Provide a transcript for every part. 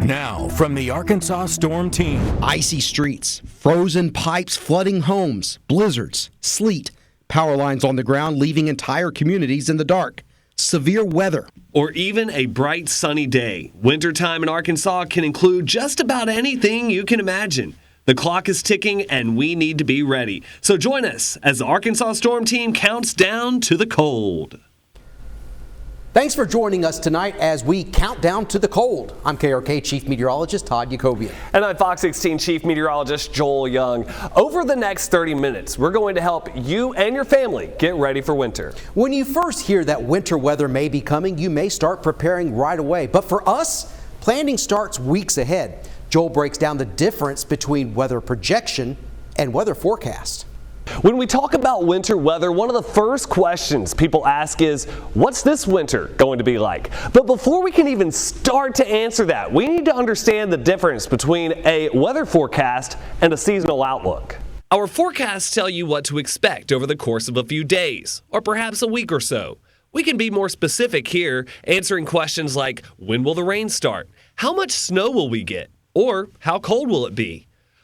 Now, from the Arkansas Storm Team. Icy streets, frozen pipes flooding homes, blizzards, sleet, power lines on the ground leaving entire communities in the dark, severe weather. Or even a bright sunny day. Wintertime in Arkansas can include just about anything you can imagine. The clock is ticking and we need to be ready. So join us as the Arkansas Storm Team counts down to the cold. Thanks for joining us tonight as we count down to the cold. I'm KRK Chief Meteorologist Todd Yacobian. And I'm Fox 16 Chief Meteorologist Joel Young. Over the next 30 minutes, we're going to help you and your family get ready for winter. When you first hear that winter weather may be coming, you may start preparing right away. But for us, planning starts weeks ahead. Joel breaks down the difference between weather projection and weather forecast. When we talk about winter weather, one of the first questions people ask is, what's this winter going to be like? But before we can even start to answer that, we need to understand the difference between a weather forecast and a seasonal outlook. Our forecasts tell you what to expect over the course of a few days, or perhaps a week or so. We can be more specific here, answering questions like, when will the rain start? How much snow will we get? Or how cold will it be?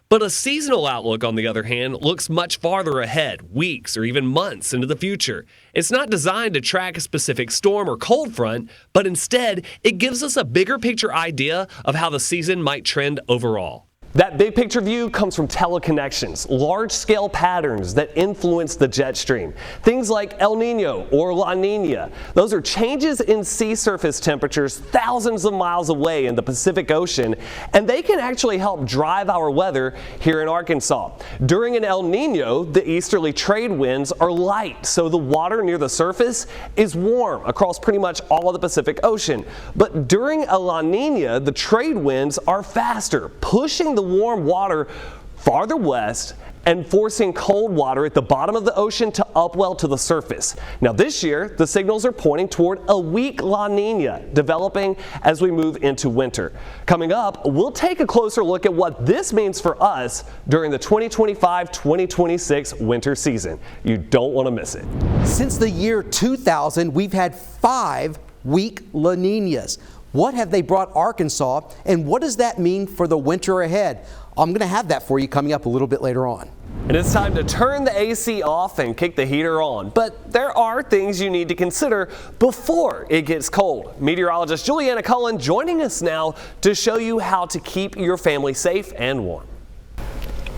But a seasonal outlook, on the other hand, looks much farther ahead, weeks or even months into the future. It's not designed to track a specific storm or cold front, but instead, it gives us a bigger picture idea of how the season might trend overall. That big picture view comes from teleconnections, large-scale patterns that influence the jet stream. Things like El Nino or La Nina. Those are changes in sea surface temperatures thousands of miles away in the Pacific Ocean, and they can actually help drive our weather here in Arkansas. During an El Nino, the easterly trade winds are light, so the water near the surface is warm across pretty much all of the Pacific Ocean. But during a La Nina, the trade winds are faster, pushing the warm water farther west and forcing cold water at the bottom of the ocean to upwell to the surface. Now this year, the signals are pointing toward a weak La Nina developing as we move into winter. Coming up, we'll take a closer look at what this means for us during the 2025-2026 winter season. You don't want to miss it. Since the year 2000, we've had 5 weak La Ninas. What have they brought Arkansas, and what does that mean for the winter ahead? I'm going to have that for you coming up a little bit later on. And it's time to turn the AC off and kick the heater on. But there are things you need to consider before it gets cold. Meteorologist Juliana Cullen joining us now to show you how to keep your family safe and warm.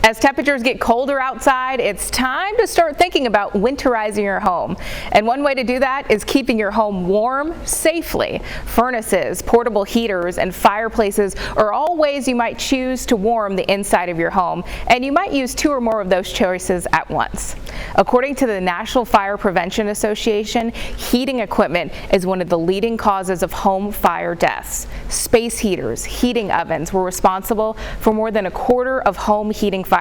As temperatures get colder outside, it's time to start thinking about winterizing your home. And one way to do that is keeping your home warm safely. Furnaces, portable heaters, and fireplaces are all ways you might choose to warm the inside of your home, and you might use 2 or more of those choices at once. According to the National Fire Prevention Association, heating equipment is one of the leading causes of home fire deaths. Space heaters, heating ovens were responsible for more than a quarter of home heating fires,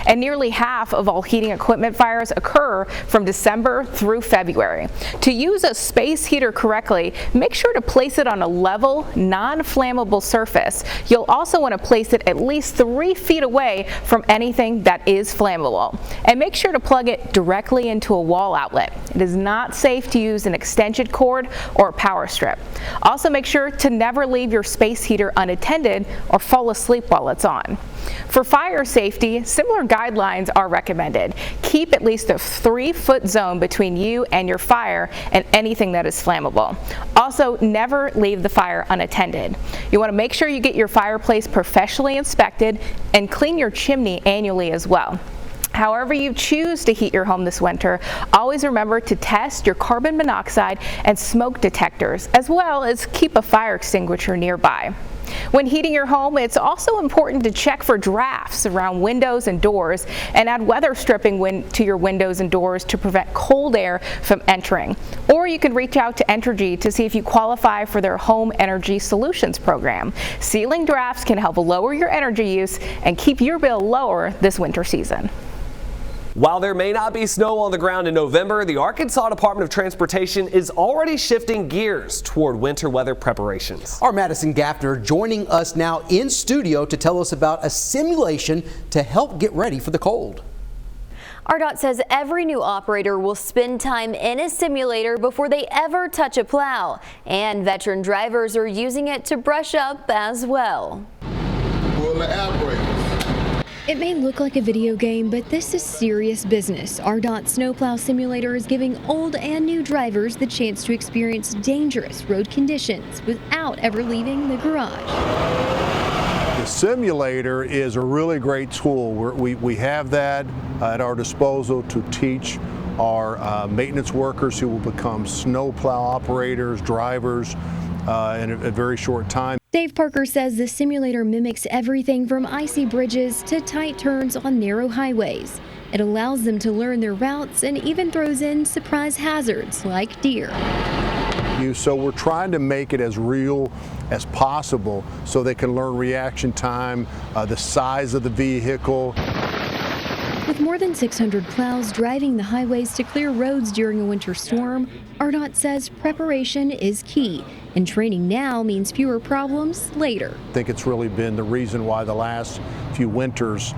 and nearly half of all heating equipment fires occur from December through February. To use a space heater correctly, make sure to place it on a level, non-flammable surface. You'll also want to place it at least 3 feet away from anything that is flammable. And make sure to plug it directly into a wall outlet. It is not safe to use an extension cord or a power strip. Also, make sure to never leave your space heater unattended or fall asleep while it's on. For fire safety, similar guidelines are recommended. Keep at least a 3-foot zone between you and your fire and anything that is flammable. Also, never leave the fire unattended. You want to make sure you get your fireplace professionally inspected and clean your chimney annually as well. However you choose to heat your home this winter, always remember to test your carbon monoxide and smoke detectors, as well as keep a fire extinguisher nearby. When heating your home, it's also important to check for drafts around windows and doors and add weather stripping to your windows and doors to prevent cold air from entering. Or you can reach out to Entergy to see if you qualify for their Home Energy Solutions program. Sealing drafts can help lower your energy use and keep your bill lower this winter season. While there may not be snow on the ground in November, the Arkansas Department of Transportation is already shifting gears toward winter weather preparations. Our Madison Gaffner joining us now in studio to tell us about a simulation to help get ready for the cold. RDOT says every new operator will spend time in a simulator before they ever touch a plow, and veteran drivers are using it to brush up as well. It may look like a video game, but this is serious business. RDOT Snowplow Simulator is giving old and new drivers the chance to experience dangerous road conditions without ever leaving the garage. The simulator is a really great tool. We have that at our disposal to teach our maintenance workers who will become snowplow operators, drivers in a very short time. Dave Parker says the simulator mimics everything from icy bridges to tight turns on narrow highways. It allows them to learn their routes and even throws in surprise hazards like deer. So we're trying to make it as real as possible so they can learn reaction time, the size of the vehicle. With more than 600 plows driving the highways to clear roads during a winter storm, RDOT says preparation is key, and training now means fewer problems later. I think it's really been the reason why the last few winters,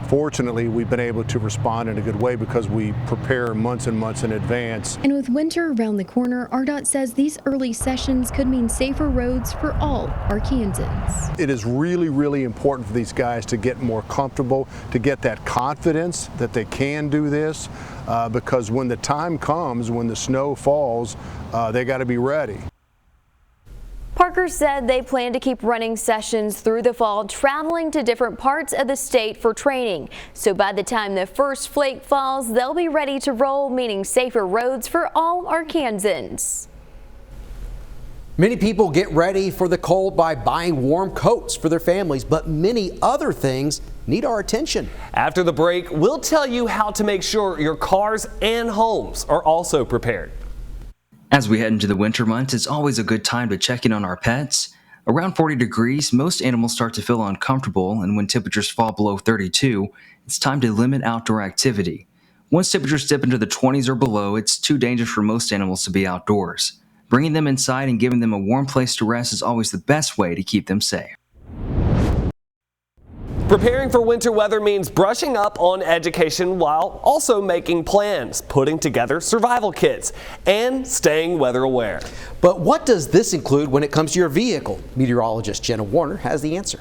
fortunately, we've been able to respond in a good way because we prepare months and months in advance. And with winter around the corner, RDOT says these early sessions could mean safer roads for all Arkansans. It is really, really important for these guys to get more comfortable, to get that confidence that they can do this, because when the time comes, when the snow falls, they got to be ready. Parker said they plan to keep running sessions through the fall, traveling to different parts of the state for training. So by the time the first flake falls, they'll be ready to roll, meaning safer roads for all Arkansans. Many people get ready for the cold by buying warm coats for their families, but many other things need our attention. After the break, we'll tell you how to make sure your cars and homes are also prepared. As we head into the winter months, it's always a good time to check in on our pets. Around 40 degrees, most animals start to feel uncomfortable, and when temperatures fall below 32, it's time to limit outdoor activity. Once temperatures dip into the 20s or below, it's too dangerous for most animals to be outdoors. Bringing them inside and giving them a warm place to rest is always the best way to keep them safe. Preparing for winter weather means brushing up on education while also making plans, putting together survival kits, and staying weather aware. But what does this include when it comes to your vehicle? Meteorologist Jenna Warner has the answer.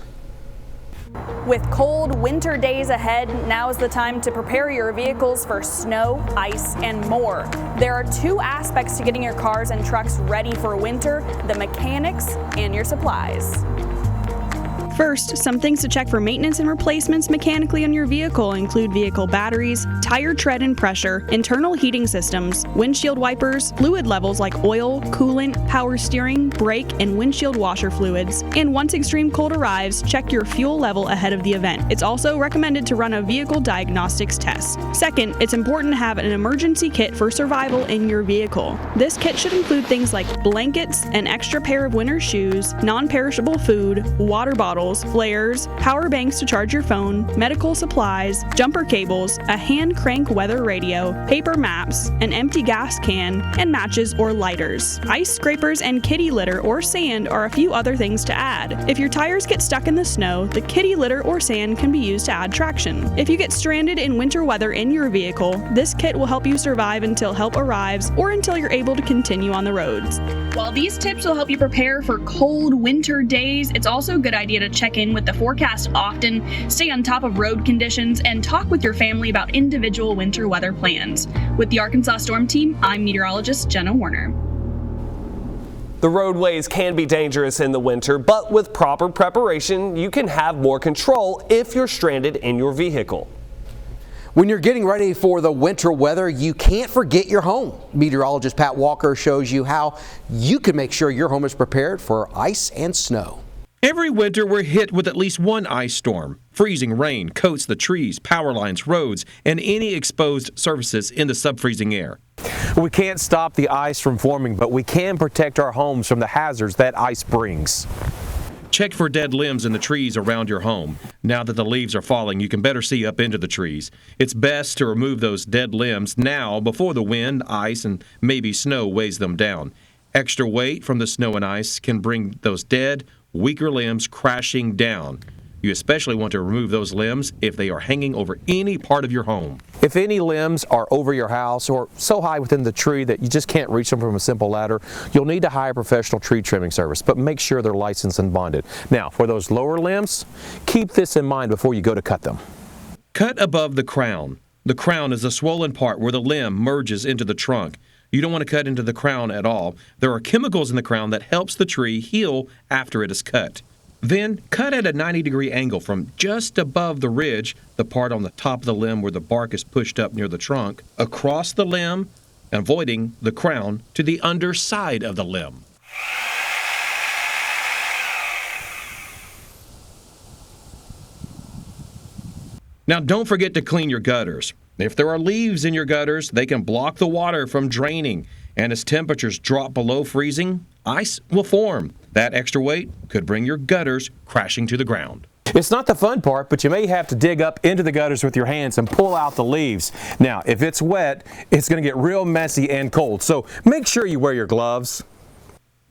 With cold winter days ahead, now is the time to prepare your vehicles for snow, ice, and more. There are two aspects to getting your cars and trucks ready for winter: the mechanics and your supplies. First, some things to check for maintenance and replacements mechanically on your vehicle include vehicle batteries, tire tread and pressure, internal heating systems, windshield wipers, fluid levels like oil, coolant, power steering, brake, and windshield washer fluids. And once extreme cold arrives, check your fuel level ahead of the event. It's also recommended to run a vehicle diagnostics test. Second, it's important to have an emergency kit for survival in your vehicle. This kit should include things like blankets, an extra pair of winter shoes, non-perishable food, water bottles, flares, power banks to charge your phone, medical supplies, jumper cables, a hand crank weather radio, paper maps, an empty gas can, and matches or lighters. Ice scrapers and kitty litter or sand are a few other things to add. If your tires get stuck in the snow, the kitty litter or sand can be used to add traction. If you get stranded in winter weather in your vehicle, this kit will help you survive until help arrives or until you're able to continue on the roads. While these tips will help you prepare for cold winter days, it's also a good idea to check in with the forecast often, stay on top of road conditions, and talk with your family about individual winter weather plans. With the Arkansas Storm Team, I'm meteorologist Jenna Warner. The roadways can be dangerous in the winter, but with proper preparation, you can have more control if you're stranded in your vehicle. When you're getting ready for the winter weather, you can't forget your home. Meteorologist Pat Walker shows you how you can make sure your home is prepared for ice and snow. Every winter, we're hit with at least one ice storm. Freezing rain coats the trees, power lines, roads, and any exposed surfaces in the sub-freezing air. We can't stop the ice from forming, but we can protect our homes from the hazards that ice brings. Check for dead limbs in the trees around your home. Now that the leaves are falling, you can better see up into the trees. It's best to remove those dead limbs now before the wind, ice, and maybe snow weighs them down. Extra weight from the snow and ice can bring those dead, weaker limbs crashing down. You especially want to remove those limbs if they are hanging over any part of your home. If any limbs are over your house or so high within the tree that you just can't reach them from a simple ladder, you'll need to hire a professional tree trimming service, but make sure they're licensed and bonded. Now, for those lower limbs, keep this in mind before you go to cut them. Cut above the crown. The crown is the swollen part where the limb merges into the trunk. You don't want to cut into the crown at all. There are chemicals in the crown that helps the tree heal after it is cut. Then cut at a 90-degree angle from just above the ridge, the part on the top of the limb where the bark is pushed up near the trunk, across the limb, avoiding the crown to the underside of the limb. Now don't forget to clean your gutters. If there are leaves in your gutters, they can block the water from draining, and as temperatures drop below freezing, ice will form. That extra weight could bring your gutters crashing to the ground. It's not the fun part, but you may have to dig up into the gutters with your hands and pull out the leaves. Now, if it's wet, it's going to get real messy and cold, so make sure you wear your gloves.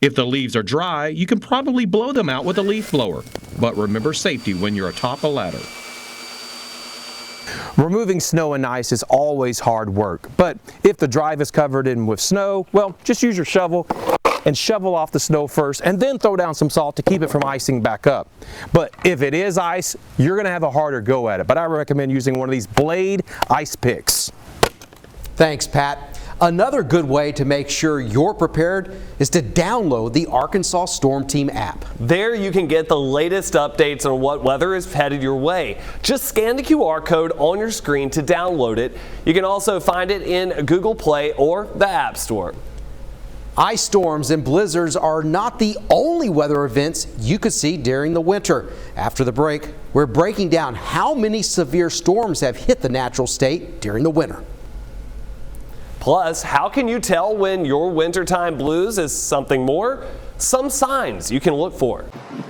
If the leaves are dry, you can probably blow them out with a leaf blower, but remember safety when you're atop a ladder. Removing snow and ice is always hard work, but if the drive is covered in with snow, well, just use your shovel and shovel off the snow first and then throw down some salt to keep it from icing back up. But if it is ice, you're going to have a harder go at it, but I recommend using one of these blade ice picks. Thanks, Pat. Another good way to make sure you're prepared is to download the Arkansas Storm Team app. There you can get the latest updates on what weather is headed your way. Just scan the QR code on your screen to download it. You can also find it in Google Play or the App Store. Ice storms and blizzards are not the only weather events you could see during the winter. After the break, we're breaking down how many severe storms have hit the natural state during the winter. Plus, how can you tell when your wintertime blues is something more? Some signs you can look for.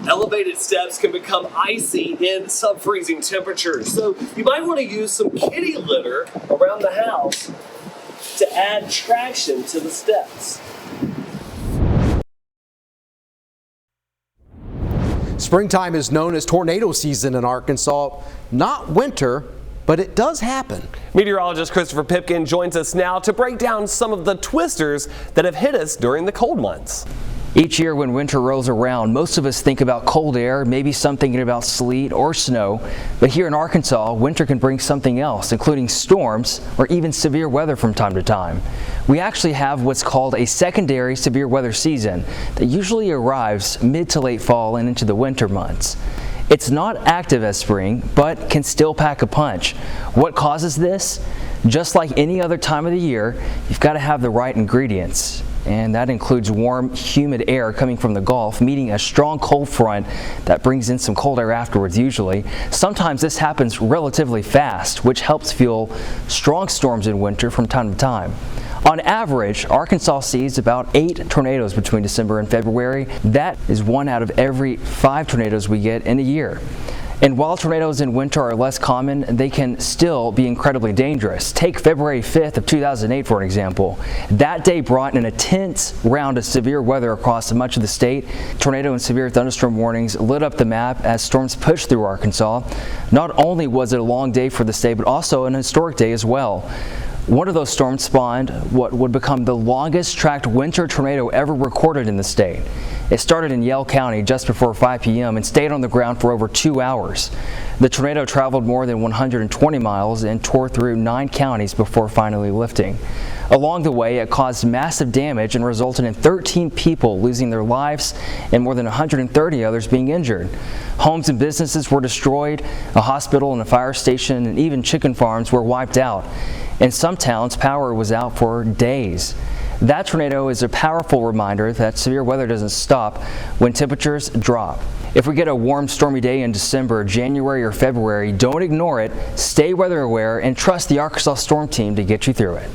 Elevated steps can become icy in sub-freezing temperatures, so you might want to use some kitty litter around the house to add traction to the steps. Springtime is known as tornado season in Arkansas, not winter, but it does happen. Meteorologist Christopher Pipkin joins us now to break down some of the twisters that have hit us during the cold months. Each year when winter rolls around, most of us think about cold air, maybe some thinking about sleet or snow. But here in Arkansas, winter can bring something else, including storms or even severe weather from time to time. We actually have what's called a secondary severe weather season that usually arrives mid to late fall and into the winter months. It's not active as spring, but can still pack a punch. What causes this? Just like any other time of the year, you've got to have the right ingredients. And that includes warm, humid air coming from the Gulf, meeting a strong cold front that brings in some cold air afterwards usually. Sometimes this happens relatively fast, which helps fuel strong storms in winter from time to time. On average, Arkansas sees about 8 tornadoes between December and February. That is 1 out of every 5 tornadoes we get in a year. And while tornadoes in winter are less common, they can still be incredibly dangerous. Take February 5th of 2008 for an example. That day brought an intense round of severe weather across much of the state. Tornado and severe thunderstorm warnings lit up the map as storms pushed through Arkansas. Not only was it a long day for the state, but also an historic day as well. One of those storms spawned what would become the longest tracked winter tornado ever recorded in the state. It started in Yell County just before 5 p.m. and stayed on the ground for over 2 hours. The tornado traveled more than 120 miles and tore through 9 counties before finally lifting. Along the way, it caused massive damage and resulted in 13 people losing their lives and more than 130 others being injured. Homes and businesses were destroyed, a hospital and a fire station and even chicken farms were wiped out. In some towns, power was out for days. That tornado is a powerful reminder that severe weather doesn't stop when temperatures drop. If we get a warm, stormy day in December, January, or February, don't ignore it, stay weather aware, and trust the Arkansas Storm Team to get you through it.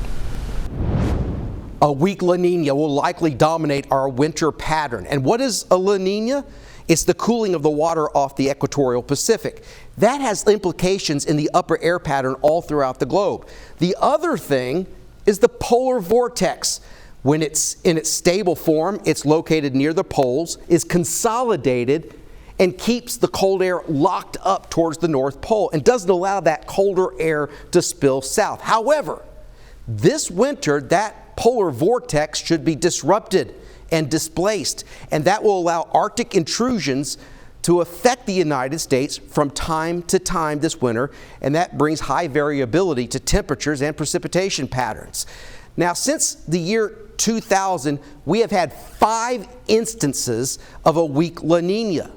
A weak La Nina will likely dominate our winter pattern. And what is a La Nina? It's the cooling of the water off the equatorial Pacific. That has implications in the upper air pattern all throughout the globe. The other thing is the polar vortex. When it's in its stable form, it's located near the poles, is consolidated, and keeps the cold air locked up towards the North Pole and doesn't allow that colder air to spill south. However, this winter, that polar vortex should be disrupted and displaced, and that will allow Arctic intrusions to affect the United States from time to time this winter, and that brings high variability to temperatures and precipitation patterns. Now, since the year 2000, we have had 5 instances of a weak La Nina.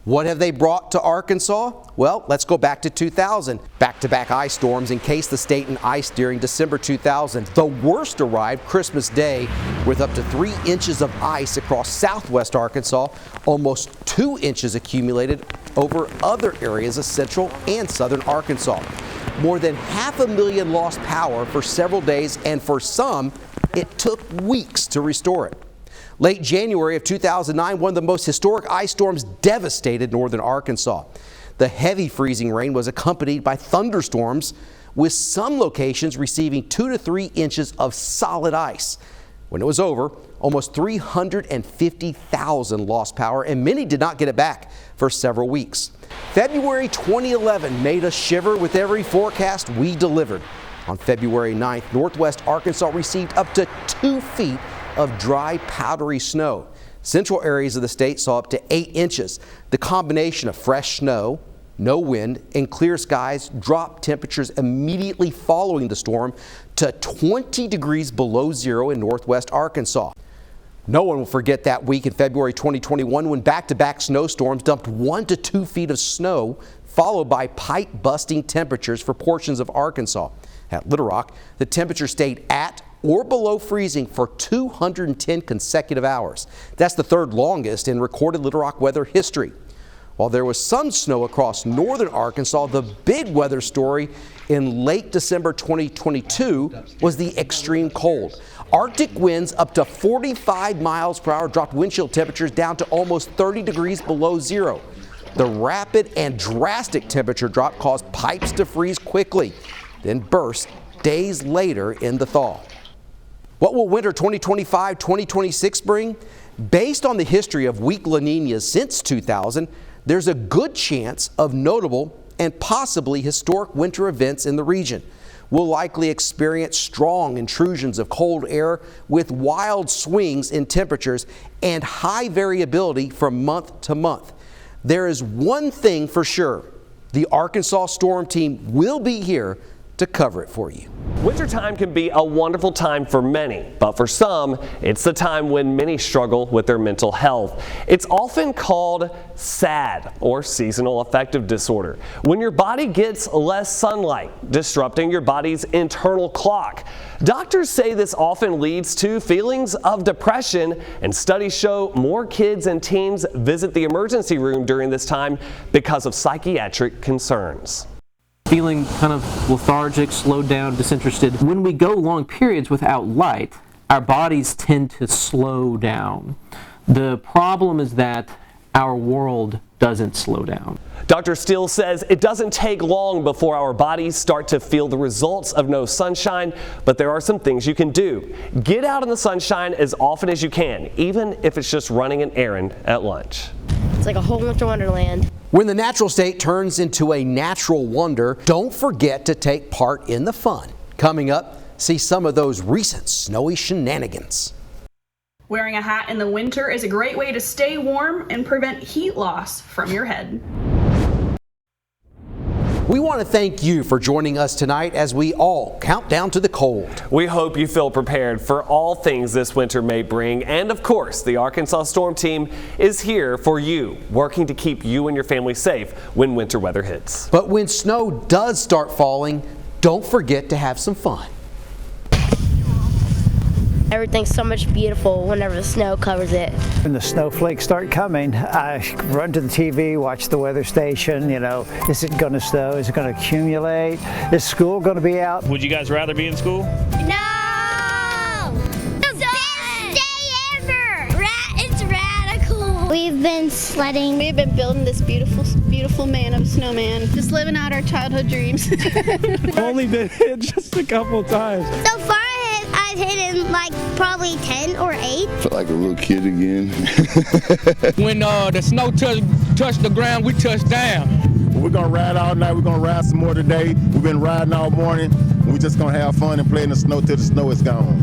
What have they brought to Arkansas? Well, let's go back to 2000. Back-to-back ice storms encased the state in ice during December 2000. The worst arrived Christmas Day with up to 3 inches of ice across southwest Arkansas, almost 2 inches accumulated over other areas of central and southern Arkansas. More than 500,000 lost power for several days, and for some, it took weeks to restore it. Late January of 2009, one of the most historic ice storms devastated northern Arkansas. The heavy freezing rain was accompanied by thunderstorms, with some locations receiving 2 to 3 inches of solid ice. When it was over, almost 350,000 lost power, and many did not get it back for several weeks. February 2011 made us shiver with every forecast we delivered. On February 9th, northwest Arkansas received up to 2 feet of dry, powdery snow. Central areas of the state saw up to 8 inches. The combination of fresh snow, no wind, and clear skies dropped temperatures immediately following the storm to 20 degrees below zero in northwest Arkansas. No one will forget that week in February 2021 when back-to-back snowstorms dumped 1 to 2 feet of snow, followed by pipe-busting temperatures for portions of Arkansas. At Little Rock, the temperature stayed at or below freezing for 210 consecutive hours. That's the third longest in recorded Little Rock weather history. While there was some snow across northern Arkansas, the big weather story in late December 2022 was the extreme cold. Arctic winds up to 45 miles per hour dropped wind chill temperatures down to almost 30 degrees below zero. The rapid and drastic temperature drop caused pipes to freeze quickly, then burst days later in the thaw. What will winter 2025-2026 bring? Based on the history of weak La Ninas since 2000, there's a good chance of notable and possibly historic winter events in the region. We'll likely experience strong intrusions of cold air with wild swings in temperatures and high variability from month to month. There is one thing for sure: the Arkansas Storm Team will be here to cover it for you. Wintertime can be a wonderful time for many, but for some, it's the time when many struggle with their mental health. It's often called SAD, or seasonal affective disorder, when your body gets less sunlight, disrupting your body's internal clock. Doctors say this often leads to feelings of depression, and studies show more kids and teens visit the emergency room during this time because of psychiatric concerns. Feeling kind of lethargic, slowed down, disinterested. When we go long periods without light, our bodies tend to slow down. The problem is that our world doesn't slow down. Dr. Steele says it doesn't take long before our bodies start to feel the results of no sunshine, but there are some things you can do. Get out in the sunshine as often as you can, even if it's just running an errand at lunch. It's like a whole winter wonderland. When the natural state turns into a natural wonder, don't forget to take part in the fun. Coming up, see some of those recent snowy shenanigans. Wearing a hat in the winter is a great way to stay warm and prevent heat loss from your head. We want to thank you for joining us tonight as we all count down to the cold. We hope you feel prepared for all things this winter may bring. And of course, the Arkansas Storm Team is here for you, working to keep you and your family safe when winter weather hits. But when snow does start falling, don't forget to have some fun. Everything's so much beautiful whenever the snow covers it. When the snowflakes start coming, I run to the TV, watch the weather station. You know, is it going to snow? Is it going to accumulate? Is school going to be out? Would you guys rather be in school? No! The best day ever! It's radical! We've been sledding. We've been building this beautiful man of a snowman. Just living out our childhood dreams. Only been hit just a couple times. So far, I've hit him like probably 10 or 8. Felt like a little kid again. When the snow touch touch the ground, we touch down. We're gonna ride all night. We're gonna ride some more today. We've been riding all morning. We're just gonna have fun and play in the snow till the snow is gone.